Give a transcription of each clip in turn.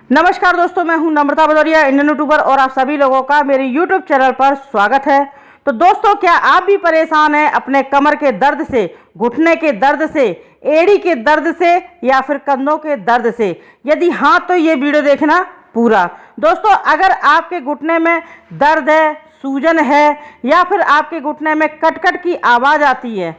नमस्कार दोस्तों, मैं हूं नम्रता बहदौरिया, इंडियन यूट्यूबर, और आप सभी लोगों का मेरे यूट्यूब चैनल पर स्वागत है। तो दोस्तों, क्या आप भी परेशान हैं अपने कमर के दर्द से, घुटने के दर्द से, एड़ी के दर्द से या फिर कंधों के दर्द से? यदि हाँ तो ये वीडियो देखना पूरा। दोस्तों, अगर आपके घुटने में दर्द है, सूजन है या फिर आपके घुटने में कट-कट की आवाज़ आती है,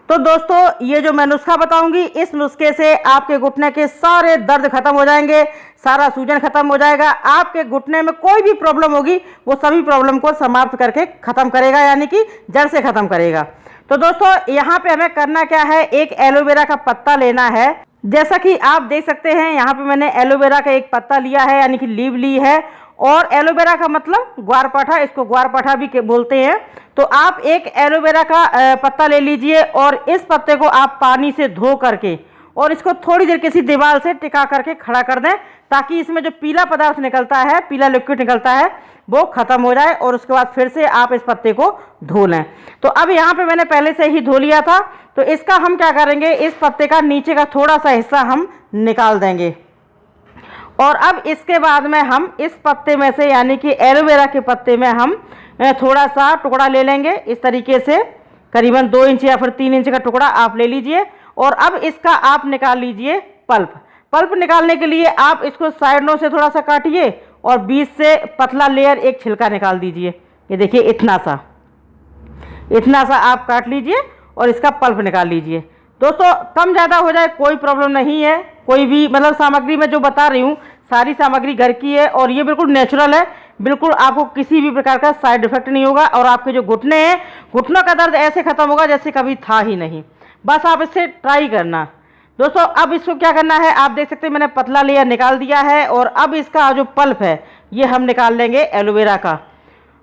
तो दोस्तों ये जो मैं नुस्खा बताऊंगी, इस नुस्खे से आपके घुटने के सारे दर्द खत्म हो जाएंगे, सारा सूजन खत्म हो जाएगा। आपके घुटने में कोई भी प्रॉब्लम होगी वो सभी प्रॉब्लम को समाप्त करके खत्म करेगा, यानी कि जड़ से खत्म करेगा। तो दोस्तों, यहाँ पे हमें करना क्या है, एक एलोवेरा का पत्ता लेना है। जैसा कि आप देख सकते हैं, यहाँ पे मैंने एलोवेरा का एक पत्ता लिया है, यानी कि लीव ली है। और एलोवेरा का मतलब ग्वारपाठा, इसको ग्वारपाठा भी बोलते हैं। तो आप एक एलोवेरा का पत्ता ले लीजिए और इस पत्ते को आप पानी से धो करके और इसको थोड़ी देर किसी दीवार से टिका करके खड़ा कर दें, ताकि इसमें जो पीला पदार्थ निकलता है, पीला लिक्विड निकलता है, वो खत्म हो जाए। और उसके बाद फिर से आप इस पत्ते को धो लें। तो अब यहाँ पे मैंने पहले से ही धो लिया था। तो इसका हम क्या करेंगे, इस पत्ते का नीचे का थोड़ा सा हिस्सा हम निकाल देंगे। और अब इसके बाद में हम इस पत्ते में से, यानी कि एलोवेरा के पत्ते में हम थोड़ा सा टुकड़ा ले लेंगे। इस तरीके से करीबन 2 इंच या फिर 3 इंच का टुकड़ा आप ले लीजिए। और अब इसका आप निकाल लीजिए पल्प। पल्प निकालने के लिए आप इसको साइडों से थोड़ा सा काटिए और बीच से पतला लेयर एक छिलका निकाल दीजिए। ये देखिए, इतना सा आप काट लीजिए और इसका पल्प निकाल लीजिए। दोस्तों, कम ज़्यादा हो जाए कोई प्रॉब्लम नहीं है। कोई भी मतलब सामग्री मैं जो बता रही हूँ, सारी सामग्री घर की है और ये बिल्कुल नेचुरल है। बिल्कुल आपको किसी भी प्रकार का साइड इफेक्ट नहीं होगा और आपके जो घुटने हैं, घुटनों का दर्द ऐसे खत्म होगा जैसे कभी था ही नहीं। बस आप इससे ट्राई करना। दोस्तों, अब इसको क्या करना है, आप देख सकते हैं मैंने पतला लेयर निकाल दिया है। और अब इसका जो पल्प है ये हम निकाल लेंगे एलोवेरा का।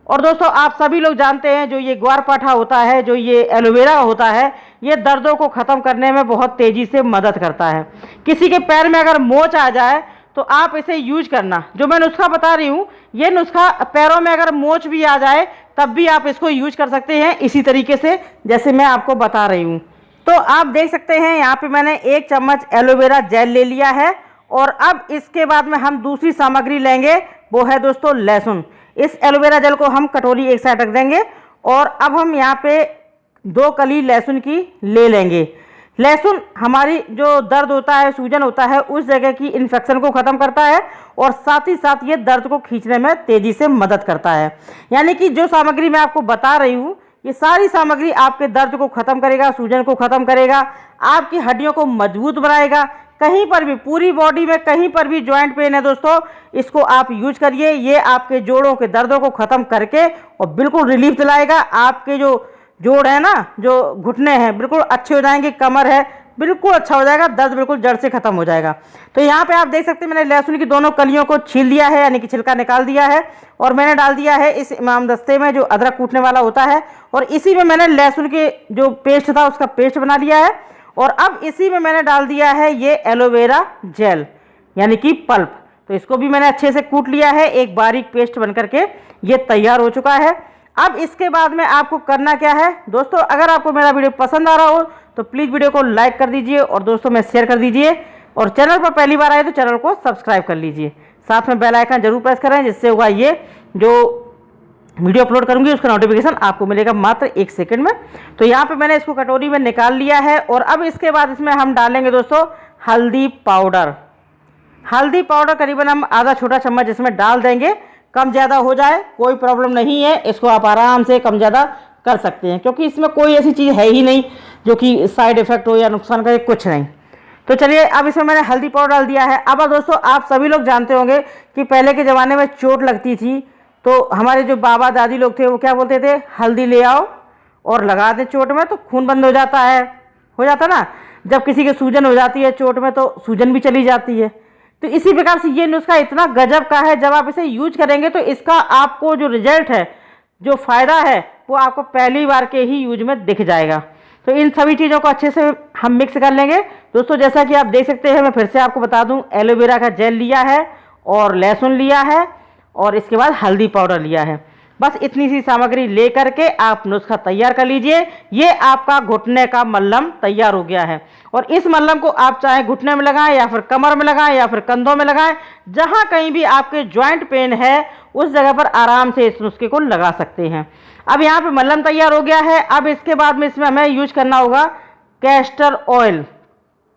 और दोस्तों, आप सभी लोग जानते हैं, जो ये ग्वारपाठा होता है, जो ये एलोवेरा होता है, ये दर्दों को ख़त्म करने में बहुत तेज़ी से मदद करता है। किसी के पैर में अगर मोच आ जाए तो आप इसे यूज करना। जो मैं नुस्खा बता रही हूँ, ये नुस्खा पैरों में अगर मोच भी आ जाए तब भी आप इसको यूज कर सकते हैं, इसी तरीके से जैसे मैं आपको बता रही हूँ। तो आप देख सकते हैं, यहाँ पे मैंने 1 चम्मच एलोवेरा जेल ले लिया है। और अब इसके बाद में हम दूसरी सामग्री लेंगे, वो है दोस्तों लहसुन। इस एलोवेरा जेल को हम कटोरी एक साइड रख देंगे और अब हम यहाँ पे 2 कली लहसुन की ले लेंगे। लहसुन हमारी जो दर्द होता है, सूजन होता है, उस जगह की इन्फेक्शन को ख़त्म करता है और साथ ही साथ ये दर्द को खींचने में तेज़ी से मदद करता है। यानी कि जो सामग्री मैं आपको बता रही हूँ, ये सारी सामग्री आपके दर्द को ख़त्म करेगा, सूजन को ख़त्म करेगा, आपकी हड्डियों को मजबूत बनाएगा। कहीं पर भी, पूरी बॉडी में कहीं पर भी जॉइंट पेन है दोस्तों, इसको आप यूज करिए। ये आपके जोड़ों के दर्दों को ख़त्म करके और बिल्कुल रिलीफ दिलाएगा। आपके जो जोड़ है ना, जो घुटने हैं, बिल्कुल अच्छे हो जाएंगे। कमर है, बिल्कुल अच्छा हो जाएगा। दर्द बिल्कुल जड़ से खत्म हो जाएगा। तो यहाँ पे आप देख सकते हैं, मैंने लहसुन की दोनों कलियों को छील दिया है, यानी कि छिलका निकाल दिया है। और मैंने डाल दिया है इस इमाम दस्ते में, जो अदरक कूटने वाला होता है। और इसी में मैंने लहसुन के जो पेस्ट था उसका पेस्ट बना लिया है। और अब इसी में मैंने डाल दिया है ये एलोवेरा जेल, यानी कि पल्प। तो इसको भी मैंने अच्छे से कूट लिया है, एक बारीक पेस्ट बन करके ये तैयार हो चुका है। अब इसके बाद में आपको करना क्या है दोस्तों, अगर आपको मेरा वीडियो पसंद आ रहा हो तो प्लीज़ वीडियो को लाइक कर दीजिए और दोस्तों में शेयर कर दीजिए। और चैनल पर पहली बार आए तो चैनल को सब्सक्राइब कर लीजिए। साथ में बेल आइकन जरूर प्रेस करें, जिससे होगा ये जो वीडियो अपलोड करूंगी उसका नोटिफिकेशन आपको मिलेगा मात्र 1 सेकंड में। तो यहाँ पे मैंने इसको कटोरी में निकाल लिया है। और अब इसके बाद इसमें हम डालेंगे दोस्तों हल्दी पाउडर। हल्दी पाउडर करीबन हम आधा छोटा चम्मच इसमें डाल देंगे। कम ज़्यादा हो जाए कोई प्रॉब्लम नहीं है, इसको आप आराम से कम ज़्यादा कर सकते हैं, क्योंकि इसमें कोई ऐसी चीज़ है ही नहीं जो कि साइड इफ़ेक्ट हो या नुकसान करे, कुछ नहीं। तो चलिए, अब इसमें मैंने हल्दी पाउडर डाल दिया है। अब दोस्तों, आप सभी लोग जानते होंगे कि पहले के ज़माने में चोट लगती थी तो हमारे जो बाबा दादी लोग थे वो क्या बोलते थे, हल्दी ले आओ और लगा दे चोट में तो खून बंद हो जाता है, हो जाता ना। जब किसी की सूजन हो जाती है चोट में तो सूजन भी चली जाती है। तो इसी प्रकार से ये नुस्खा इतना गजब का है, जब आप इसे यूज करेंगे तो इसका आपको जो रिजल्ट है, जो फ़ायदा है, वो आपको पहली बार के ही यूज में दिख जाएगा। तो इन सभी चीज़ों को अच्छे से हम मिक्स कर लेंगे दोस्तों। जैसा कि आप देख सकते हैं, मैं फिर से आपको बता दूं, एलोवेरा का जेल लिया है और लहसुन लिया है और इसके बाद हल्दी पाउडर लिया है। बस इतनी सी सामग्री ले करके आप नुस्खा तैयार कर लीजिए। ये आपका घुटने का मल्लम तैयार हो गया है। और इस मल्लम को आप चाहे घुटने में लगाएं या फिर कमर में लगाएं या फिर कंधों में लगाएं, जहां कहीं भी आपके जॉइंट पेन है उस जगह पर आराम से इस नुस्खे को लगा सकते हैं। अब यहाँ पे मल्लम तैयार हो गया है। अब इसके बाद में इसमें हमें यूज करना होगा कैस्टर ऑयल,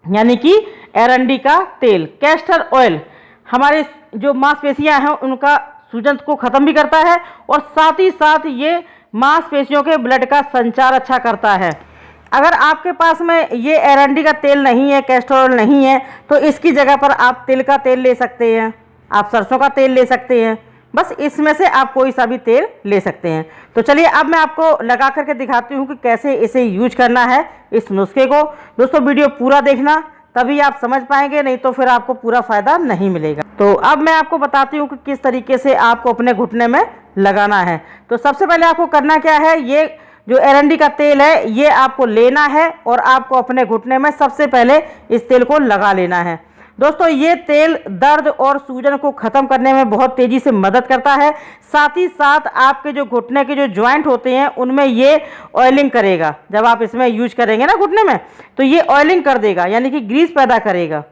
यानी कि एरंडी का तेल। कैस्टर ऑयल हमारे जो मांसपेशियां हैं उनका सूजन को ख़त्म भी करता है और साथ ही साथ ये मांसपेशियों के ब्लड का संचार अच्छा करता है। अगर आपके पास में ये एरंडी का तेल नहीं है, कैस्टर ऑयल नहीं है, तो इसकी जगह पर आप तिल का तेल ले सकते हैं, आप सरसों का तेल ले सकते हैं। बस इसमें से आप कोई सा भी तेल ले सकते हैं। तो चलिए अब मैं आपको लगा करके दिखाती हूँ कि कैसे इसे यूज करना है इस नुस्खे को। दोस्तों वीडियो पूरा देखना, तभी आप समझ पाएंगे, नहीं तो फिर आपको पूरा फ़ायदा नहीं मिलेगा। तो अब मैं आपको बताती हूँ कि किस तरीके से आपको अपने घुटने में लगाना है। तो सबसे पहले आपको करना क्या है, ये जो एरंडी का तेल है ये आपको लेना है और आपको अपने घुटने में सबसे पहले इस तेल को लगा लेना है। दोस्तों ये तेल दर्द और सूजन को ख़त्म करने में बहुत तेज़ी से मदद करता है। साथ ही साथ आपके जो घुटने के जो जॉइंट होते हैं उनमें ये ऑयलिंग करेगा। जब आप इसमें यूज करेंगे ना घुटने में, तो ये ऑयलिंग कर देगा, यानी कि ग्रीस पैदा करेगा।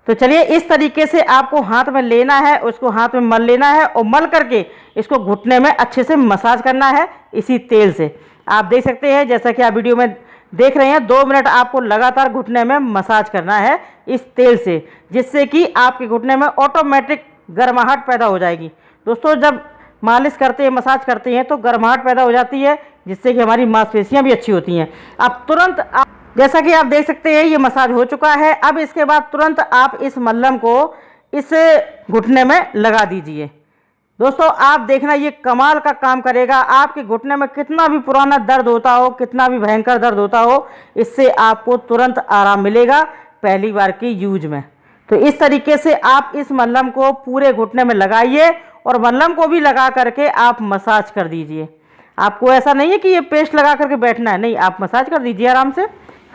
तो चलिए इस तरीके से आपको हाथ में लेना है, उसको हाथ में मल लेना है और मल करके इसको घुटने में अच्छे से मसाज करना है इसी तेल से। आप देख सकते हैं जैसा कि आप वीडियो में देख रहे हैं, 2 मिनट आपको लगातार घुटने में मसाज करना है इस तेल से, जिससे कि आपके घुटने में ऑटोमेटिक गर्माहट पैदा हो जाएगी। दोस्तों जब मालिश करते हैं, मसाज करते हैं तो गर्माहट पैदा हो जाती है, जिससे कि हमारी मांसपेशियां भी अच्छी होती हैं। अब तुरंत जैसा कि आप देख सकते हैं ये मसाज हो चुका है। अब इसके बाद तुरंत आप इस मल्लम को इस घुटने में लगा दीजिए। दोस्तों आप देखना ये कमाल का काम करेगा। आपके घुटने में कितना भी पुराना दर्द होता हो, कितना भी भयंकर दर्द होता हो, इससे आपको तुरंत आराम मिलेगा पहली बार की यूज में। तो इस तरीके से आप इस मल्लम को पूरे घुटने में लगाइए और मल्लम को भी लगा करके आप मसाज कर दीजिए। आपको ऐसा नहीं है कि ये पेस्ट लगा करके बैठना है, नहीं, आप मसाज कर दीजिए आराम से।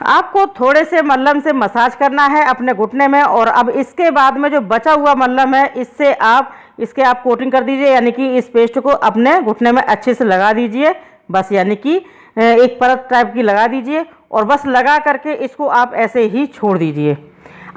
आपको थोड़े से मल्लम से मसाज करना है अपने घुटने में। और अब इसके बाद में जो बचा हुआ मल्लम है इससे आप कोटिंग कर दीजिए, यानी कि इस पेस्ट को अपने घुटने में अच्छे से लगा दीजिए। बस यानी कि एक परत टाइप की लगा दीजिए और बस लगा करके इसको आप ऐसे ही छोड़ दीजिए।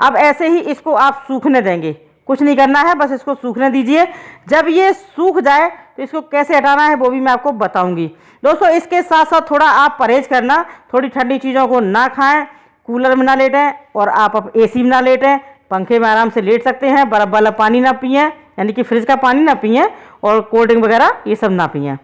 अब ऐसे ही इसको आप सूखने देंगे, कुछ नहीं करना है, बस इसको सूखने दीजिए। जब ये सूख जाए तो इसको कैसे हटाना है वो भी मैं आपको बताऊंगी। दोस्तों इसके साथ साथ थोड़ा आप परहेज करना, थोड़ी ठंडी चीज़ों को ना खाएं, कूलर में ना लेटें और आप एसी में ना लेटें, पंखे में आराम से लेट सकते हैं। बर्फ़ वाला पानी ना पिएं, यानी कि फ्रिज का पानी ना पिएं और कोल्ड ड्रिंक वगैरह ये सब ना पिएं।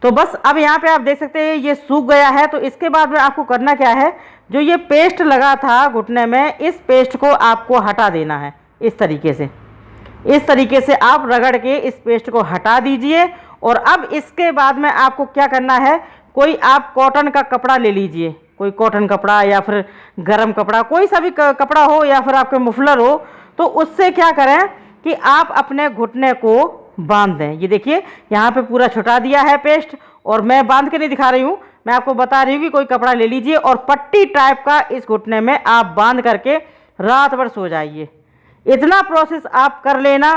तो बस अब यहाँ पे आप देख सकते हैं ये सूख गया है। तो इसके बाद में आपको करना क्या है, जो ये पेस्ट लगा था घुटने में, इस पेस्ट को आपको हटा देना है। इस तरीके से आप रगड़ के इस पेस्ट को हटा दीजिए। और अब इसके बाद में आपको क्या करना है, कोई आप कॉटन का कपड़ा ले लीजिए, कोई कॉटन कपड़ा या फिर गर्म कपड़ा, कोई सा भी कपड़ा हो या फिर आपके मफलर हो, तो उससे क्या करें कि आप अपने घुटने को बांध दें। ये देखिए यहाँ पे पूरा छुटा दिया है पेस्ट, और मैं बांध के नहीं दिखा रही हूँ, मैं आपको बता रही हूँ कि कोई कपड़ा ले लीजिए और पट्टी टाइप का इस घुटने में आप बांध करके रात भर सो जाइए। इतना प्रोसेस आप कर लेना,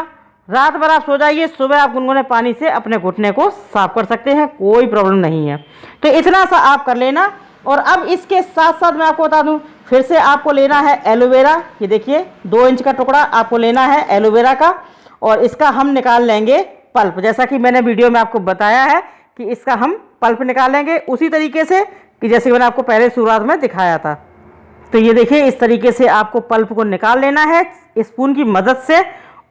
रात भर आप सो जाइए, सुबह आप गुनगुने पानी से अपने घुटने को साफ कर सकते हैं, कोई प्रॉब्लम नहीं है। तो इतना सा आप कर लेना। और अब इसके साथ साथ मैं आपको बता दूं, फिर से आपको लेना है एलोवेरा। ये देखिए 2 इंच का टुकड़ा आपको लेना है एलोवेरा का, और इसका हम निकाल लेंगे पल्प। जैसा कि मैंने वीडियो में आपको बताया है कि इसका हम पल्प निकालेंगे उसी तरीके से कि जैसे मैंने आपको पहले शुरुआत में दिखाया था। तो ये देखिए इस तरीके से आपको पल्प को निकाल लेना है स्पून की मदद से,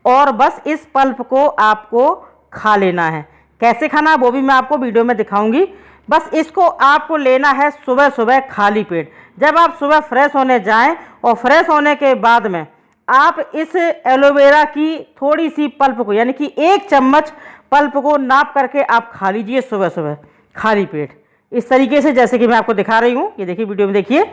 और बस इस पल्प को आपको खा लेना है। कैसे खाना वो भी मैं आपको वीडियो में दिखाऊंगी। बस इसको आपको लेना है सुबह सुबह खाली पेट। जब आप सुबह फ्रेश होने जाएं और फ्रेश होने के बाद में आप इस एलोवेरा की थोड़ी सी पल्प को, यानी कि 1 चम्मच पल्प को नाप करके आप खा लीजिए सुबह सुबह खाली पेट। इस तरीके से जैसे कि मैं आपको दिखा रही हूँ, ये देखिए वीडियो में देखिए,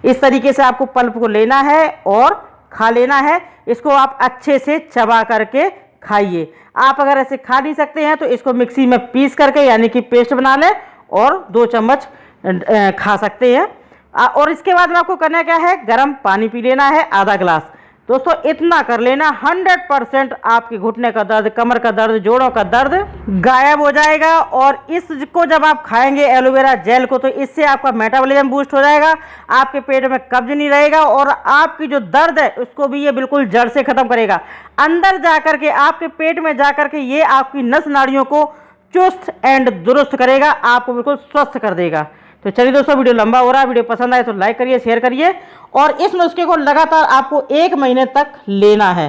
इस तरीके से आपको पल्प को लेना है और खा लेना है। इसको आप अच्छे से चबा करके खाइए। आप अगर ऐसे खा नहीं सकते हैं तो इसको मिक्सी में पीस करके, यानी कि पेस्ट बना लें और 2 चम्मच खा सकते हैं। और इसके बाद में आपको करना क्या है, गर्म पानी पी लेना है आधा गिलास। दोस्तों इतना कर लेना, 100% आपके घुटने का दर्द, कमर का दर्द, जोड़ों का दर्द गायब हो जाएगा। और इसको जब आप खाएंगे एलोवेरा जेल को, तो इससे आपका मेटाबॉलिज्म बूस्ट हो जाएगा, आपके पेट में कब्ज नहीं रहेगा और आपकी जो दर्द है उसको भी ये बिल्कुल जड़ से खत्म करेगा। अंदर जाकर के, आपके पेट में जाकर के ये आपकी नस नाड़ियों को चुस्त एंड दुरुस्त करेगा, आपको बिल्कुल स्वस्थ कर देगा। तो चलिए दोस्तों, वीडियो लंबा हो रहा है, वीडियो पसंद आए तो लाइक करिए, शेयर करिए और इस नुस्खे को लगातार आपको 1 महीने तक लेना है।